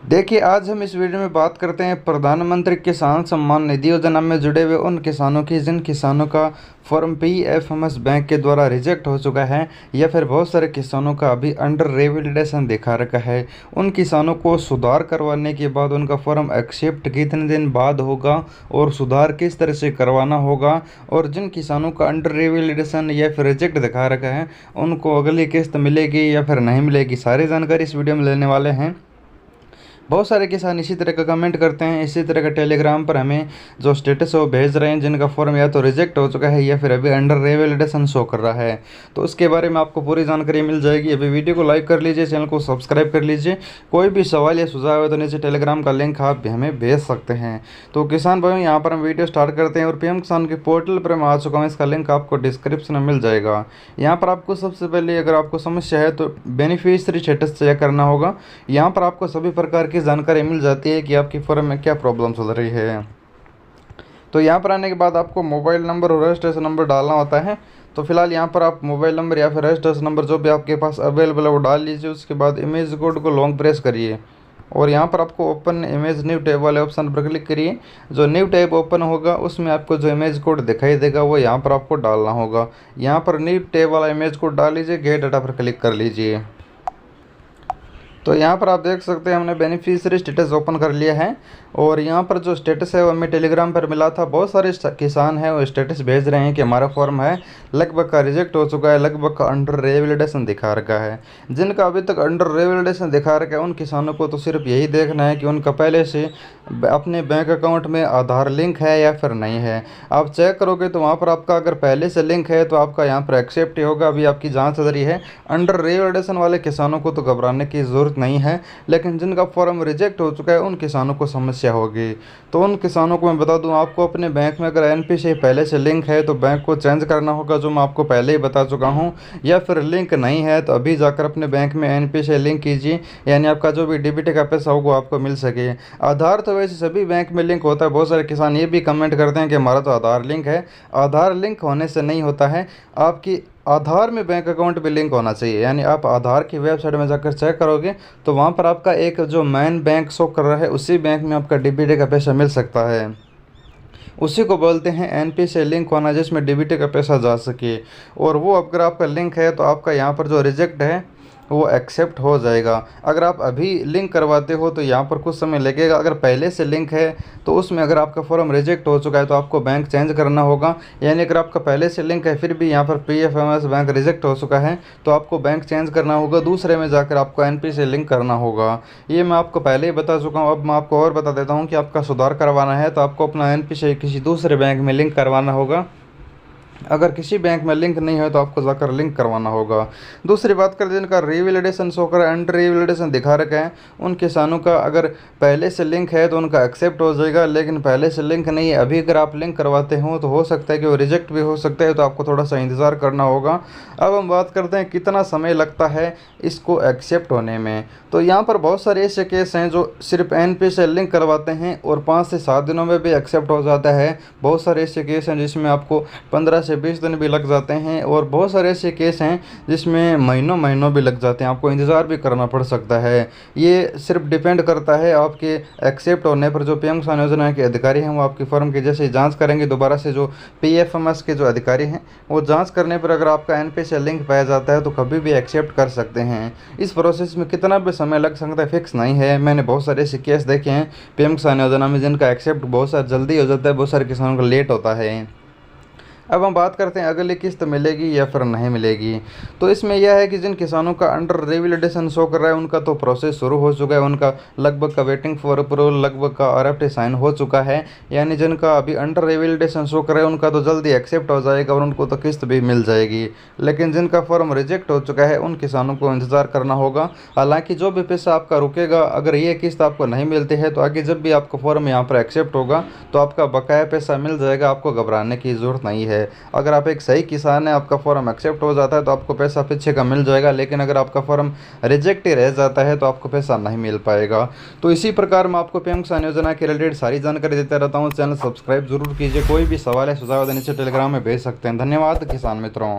देखिए, आज हम इस वीडियो में बात करते हैं प्रधानमंत्री किसान सम्मान निधि योजना में जुड़े हुए उन किसानों की जिन किसानों का फॉर्म पीएफएमएस बैंक के द्वारा रिजेक्ट हो चुका है या फिर बहुत सारे किसानों का अभी अंडर रिवैलिडेशन दिखा रखा है। उन किसानों को सुधार करवाने के बाद उनका फॉर्म एक्सेप्ट कितने दिन बाद होगा और सुधार किस तरह से करवाना होगा, और जिन किसानों का अंडर रिवैलिडेशन या फिर रिजेक्ट दिखा रखा है उनको अगली किस्त मिलेगी या फिर नहीं मिलेगी, सारी जानकारी इस वीडियो में लेने वाले हैं। बहुत सारे किसान इसी तरह का कमेंट करते हैं, इसी तरह का टेलीग्राम पर हमें जो स्टेटस है वो भेज रहे हैं जिनका फॉर्म या तो रिजेक्ट हो चुका है या फिर अभी अंडर रिवैलिडेशन शो कर रहा है। तो उसके बारे में आपको पूरी जानकारी मिल जाएगी। अभी वीडियो को लाइक कर लीजिए, चैनल को सब्सक्राइब कर लीजिए। कोई भी सवाल या सुझाव है तो नीचे टेलीग्राम का लिंक आप हमें भेज सकते हैं। तो किसान भाइयों, यहाँ पर हम वीडियो स्टार्ट करते हैं और पीएम किसान के पोर्टल पर मैं आ चुका हूँ। इसका लिंक आपको डिस्क्रिप्शन में मिल जाएगा। यहाँ पर आपको सबसे पहले अगर आपको समस्या है तो बेनिफिशियरी स्टेटस चेक करना होगा। यहाँ पर आपको सभी प्रकार की जानकारी मिल जाती है कि आपकी फर्म में क्या प्रॉब्लम चल रही है। तो यहाँ पर आने के बाद आपको मोबाइल नंबर और रजिस्ट्रेशन नंबर डालना होता है। तो फिलहाल यहाँ पर आप मोबाइल नंबर या फिर रजिस्ट्रेशन नंबर जो भी आपके पास अवेलेबल है वो डाल लीजिए। उसके बाद इमेज कोड को लॉन्ग प्रेस करिए और यहाँ पर आपको ओपन इमेज न्यू टैब वाले ऑप्शन पर क्लिक करिए। जो न्यू टैब ओपन होगा उसमें आपको जो इमेज कोड दिखाई देगा वो यहाँ पर आपको डालना होगा। यहाँ पर न्यू टैब वाला इमेज कोड डाल लीजिए, गेट डाटा पर क्लिक कर लीजिए। तो यहाँ पर आप देख सकते हैं हमने बेनिफिशियरी स्टेटस ओपन कर लिया है और यहाँ पर जो स्टेटस है वो हमें टेलीग्राम पर मिला था। बहुत सारे किसान हैं वो स्टेटस भेज रहे हैं कि हमारा फॉर्म है लगभग का रिजेक्ट हो चुका है, लगभग का अंडर रिवैलिडेशन दिखा रखा है। जिनका अभी तक अंडर रिवैलिडेशन दिखा रखा है उन किसानों को तो सिर्फ यही देखना है कि उनका पहले से अपने बैंक अकाउंट में आधार लिंक है या फिर नहीं है। आप चेक करोगे तो वहाँ पर आपका अगर पहले से लिंक है तो आपका यहाँ पर एक्सेप्ट ही होगा। अभी आपकी जाँच चल रही है। अंडर रिवैलिडेशन वाले किसानों को तो घबराने की ज़रूरत नहीं है, लेकिन जिनका फॉर्म रिजेक्ट हो चुका है उन किसानों को समस्या होगी। तो उन किसानों को मैं बता दूं, आपको अपने बैंक में अगर एनपी से पहले से लिंक है तो बैंक को चेंज करना होगा, जो मैं आपको पहले ही बता चुका हूं। या फिर लिंक नहीं है तो अभी जाकर अपने बैंक में एनपी से लिंक कीजिए, यानी आपका जो भी डीबीटी का पैसा होगा आपको मिल सके। आधार तो वैसे सभी बैंक में लिंक होता है। बहुत सारे किसान ये भी कमेंट करते हैं कि हमारा तो आधार लिंक है। आधार लिंक होने से नहीं होता है, आपकी आधार में बैंक अकाउंट भी लिंक होना चाहिए। यानी आप आधार की वेबसाइट में जाकर चेक करोगे तो वहाँ पर आपका एक जो मेन बैंक शो कर रहा है उसी बैंक में आपका डीबीटी का पैसा मिल सकता है। उसी को बोलते हैं एनपी से लिंक होना, जिसमें डीबीटी का पैसा जा सके। और वो अगर आपका लिंक है तो आपका यहाँ पर जो रिजेक्ट है वो एक्सेप्ट हो जाएगा। अगर आप अभी लिंक करवाते हो तो यहाँ पर कुछ समय लगेगा। अगर पहले से लिंक है तो उसमें अगर आपका फॉर्म रिजेक्ट हो चुका है तो आपको बैंक चेंज करना होगा। यानी अगर आपका पहले से लिंक है फिर भी यहाँ पर पीएफएमएस बैंक रिजेक्ट हो चुका है तो आपको बैंक चेंज करना होगा, दूसरे में जाकर आपको एनपी से लिंक करना होगा। ये मैं आपको पहले ही बता चुका हूँ। अब मैं आपको और बता देता हूँ कि आपका सुधार करवाना है तो आपको अपना एनपी से किसी दूसरे बैंक में लिंक करवाना होगा। अगर किसी बैंक में लिंक नहीं है तो आपको जाकर लिंक करवाना होगा। दूसरी बात कर जिनका रिवैलिडेशन शो कर अंडर रिवैलिडेशन दिखा रखा है उन किसानों का अगर पहले से लिंक है तो उनका एक्सेप्ट हो जाएगा, लेकिन पहले से लिंक नहीं है, अभी अगर आप लिंक करवाते हो तो हो सकता है कि वो रिजेक्ट भी हो सकता है, तो आपको थोड़ा सा इंतज़ार करना होगा। अब हम बात करते हैं कितना समय लगता है इसको एक्सेप्ट होने में। तो यहाँ पर बहुत सारे ऐसे केस हैं जो सिर्फ एनपी से लिंक करवाते हैं और 5 से 7 दिनों में भी एक्सेप्ट हो जाता है। बहुत सारे ऐसे केस हैं जिसमें आपको 15 से 20 दिन भी लग जाते हैं और बहुत सारे ऐसे केस हैं जिसमें महीनों भी लग जाते हैं, आपको इंतज़ार भी करना पड़ सकता है। ये सिर्फ डिपेंड करता है आपके एक्सेप्ट होने पर। जो पीएम किसान योजना के अधिकारी हैं वो आपकी फर्म की जैसे जांच करेंगे दोबारा से, जो पीएफएमएस के जो अधिकारी हैं वो जांच करने पर अगर आपका एनपी से लिंक पाया जाता है तो कभी भी एक्सेप्ट कर सकते हैं। इस प्रोसेस में कितना भी समय लग सकता है फिक्स नहीं है। मैंने बहुत सारे ऐसे केस देखे हैं पीएम किसान योजना में जिनका एक्सेप्ट बहुत सारा जल्दी हो जाता है, बहुत सारे किसानों का लेट होता है। अब हम बात करते हैं अगली किस्त मिलेगी या फिर नहीं मिलेगी। तो इसमें यह है कि जिन किसानों का अंडर रिवैलिडेशन शो कर रहा है उनका तो प्रोसेस शुरू हो चुका है, उनका लगभग का वेटिंग फॉर अप्रूवल, लगभग का आरएफटी साइन हो चुका है। यानी जिनका अभी अंडर रिवैलिडेशन शो कर रहा है उनका तो जल्दी एक्सेप्ट हो जाएगा और उनको तो किस्त भी मिल जाएगी। लेकिन जिनका फॉर्म रिजेक्ट हो चुका है उन किसानों को इंतज़ार करना होगा। हालाँकि जो भी पैसा आपका रुकेगा, अगर ये किस्त आपको नहीं मिलती है तो आगे जब भी आपका फॉर्म यहाँ पर एक्सेप्ट होगा तो आपका बकाया पैसा मिल जाएगा, आपको घबराने की ज़रूरत नहीं है। अगर आप एक सही किसान हैं, आपका फॉर्म एक्सेप्ट हो जाता है तो आपको पैसा पीछे का मिल जाएगा, लेकिन अगर आपका फॉर्म रिजेक्ट ही रह जाता है तो आपको पैसा नहीं मिल पाएगा। तो इसी प्रकार मैं आपको पीएम किसान योजना के रिलेटेड सारी जानकारी देता रहता हूँ। चैनल सब्सक्राइब जरूर कीजिए। कोई भी सवाल है सुझाव है नीचे टेलीग्राम में भेज सकते हैं। धन्यवाद किसान मित्रों।